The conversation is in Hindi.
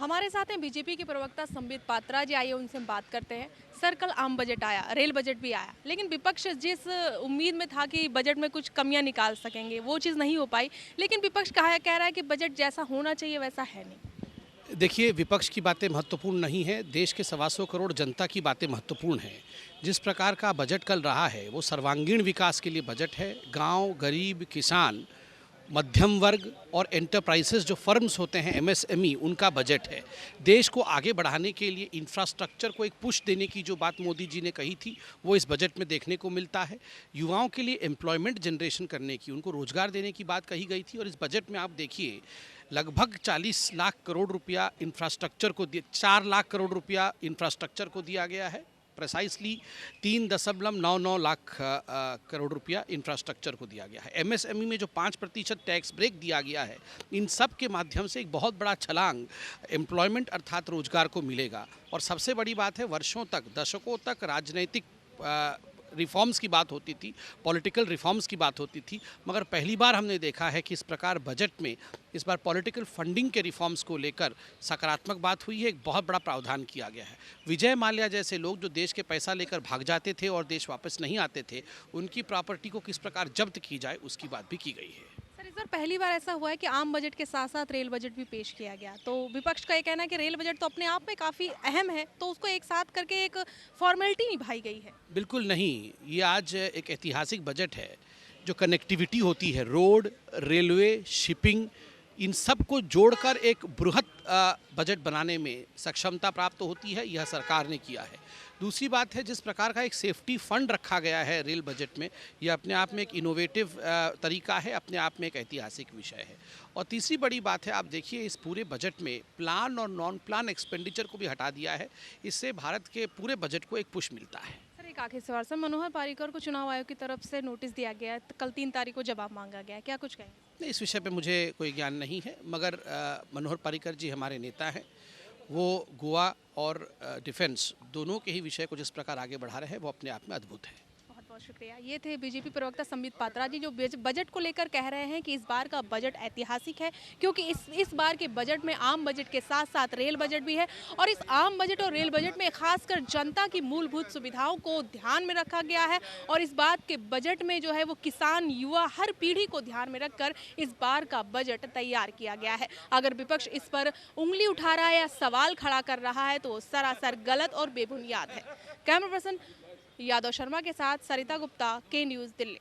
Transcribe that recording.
हमारे साथ हैं बीजेपी के प्रवक्ता संबित पात्रा जी। आइए उनसे हम बात करते हैं। सर, कल आम बजट आया, रेल बजट भी आया, लेकिन विपक्ष जिस उम्मीद में था कि बजट में कुछ कमियां निकाल सकेंगे वो चीज़ नहीं हो पाई। लेकिन विपक्ष कह रहा है कि बजट जैसा होना चाहिए वैसा है नहीं। देखिए, विपक्ष की बातें महत्वपूर्ण नहीं है, देश के 125 करोड़ जनता की बातें महत्वपूर्ण हैं। जिस प्रकार का बजट कल रहा है वो सर्वांगीण विकास के लिए बजट है। गांव, गरीब, किसान, मध्यम वर्ग और एंटरप्राइजेस जो फर्म्स होते हैं एमएसएमई, उनका बजट है। देश को आगे बढ़ाने के लिए इंफ्रास्ट्रक्चर को एक पुश देने की जो बात मोदी जी ने कही थी वो इस बजट में देखने को मिलता है। युवाओं के लिए एम्प्लॉयमेंट जनरेशन करने की, उनको रोजगार देने की बात कही गई थी। और इस बजट में आप देखिए लगभग 40 लाख करोड़ रुपया इंफ्रास्ट्रक्चर को 4 लाख करोड़ रुपया इंफ्रास्ट्रक्चर को दिया गया है। प्रेसाइसली 3.99 लाख करोड़ रुपया इंफ्रास्ट्रक्चर को दिया गया है। एमएसएमई में जो 5% टैक्स ब्रेक दिया गया है, इन सब के माध्यम से एक बहुत बड़ा छलांग एम्प्लॉयमेंट अर्थात रोजगार को मिलेगा। और सबसे बड़ी बात है, वर्षों तक, दशकों तक राजनीतिक रिफॉर्म्स की बात होती थी, पॉलिटिकल रिफॉर्म्स की बात होती थी, मगर पहली बार हमने देखा है कि इस प्रकार बजट में इस बार पॉलिटिकल फंडिंग के रिफॉर्म्स को लेकर सकारात्मक बात हुई है। एक बहुत बड़ा प्रावधान किया गया है। विजय माल्या जैसे लोग जो देश के पैसा लेकर भाग जाते थे और देश वापस नहीं आते थे, उनकी प्रॉपर्टी को किस प्रकार जब्त की जाए उसकी बात भी की गई है। सर, इस बार पहली बार ऐसा हुआ है कि आम बजट के साथ साथ रेल बजट भी पेश किया गया। तो विपक्ष का ये कहना है कि रेल बजट तो अपने आप में काफ़ी अहम है, तो उसको एक साथ करके एक फॉर्मेलिटी निभाई गई है। बिल्कुल नहीं, ये आज एक ऐतिहासिक बजट है। जो कनेक्टिविटी होती है, रोड, रेलवे, शिपिंग, इन सब को जोड़कर एक बृहत बजट बनाने में सक्षमता प्राप्त होती है, यह सरकार ने किया है। दूसरी बात है, जिस प्रकार का एक सेफ्टी फंड रखा गया है रेल बजट में, यह अपने आप में एक इनोवेटिव तरीका है, अपने आप में एक ऐतिहासिक विषय है। और तीसरी बड़ी बात है, आप देखिए इस पूरे बजट में प्लान और नॉन प्लान एक्सपेंडिचर को भी हटा दिया है। इससे भारत के पूरे बजट को एक पुश मिलता है। एक आखिरी सवाल सर, मनोहर पर्रिकर को चुनाव आयोग की तरफ से नोटिस दिया गया है, कल 3 तारीख को जवाब मांगा गया है, क्या कुछ कहेंगे? नहीं, इस विषय पे मुझे कोई ज्ञान नहीं है, मगर मनोहर पर्रिकर जी हमारे नेता हैं। वो गोवा और डिफेंस दोनों के ही विषय को जिस प्रकार आगे बढ़ा रहे हैं वो अपने आप में अद्भुत है। बहुत बहुत शुक्रिया। ये थे बीजेपी प्रवक्ता संबित पात्रा जी, जो बजट को लेकर कह रहे हैं कि इस बार का बजट ऐतिहासिक है, क्योंकि इस बार के बजट में आम बजट के साथ साथ रेल बजट भी है। और इस आम बजट और रेल बजट में खासकर जनता की मूलभूत सुविधाओं को ध्यान में रखा गया है। और इस बात के बजट में जो है वो किसान, युवा, हर पीढ़ी को ध्यान में रखकर इस बार का बजट तैयार किया गया है। अगर विपक्ष इस पर उंगली उठा रहा है या सवाल खड़ा कर रहा है तो वो सरासर गलत और बेबुनियाद है। कैमरा पर्सन यादव शर्मा के साथ सरिता गुप्ता, के न्यूज़, दिल्ली।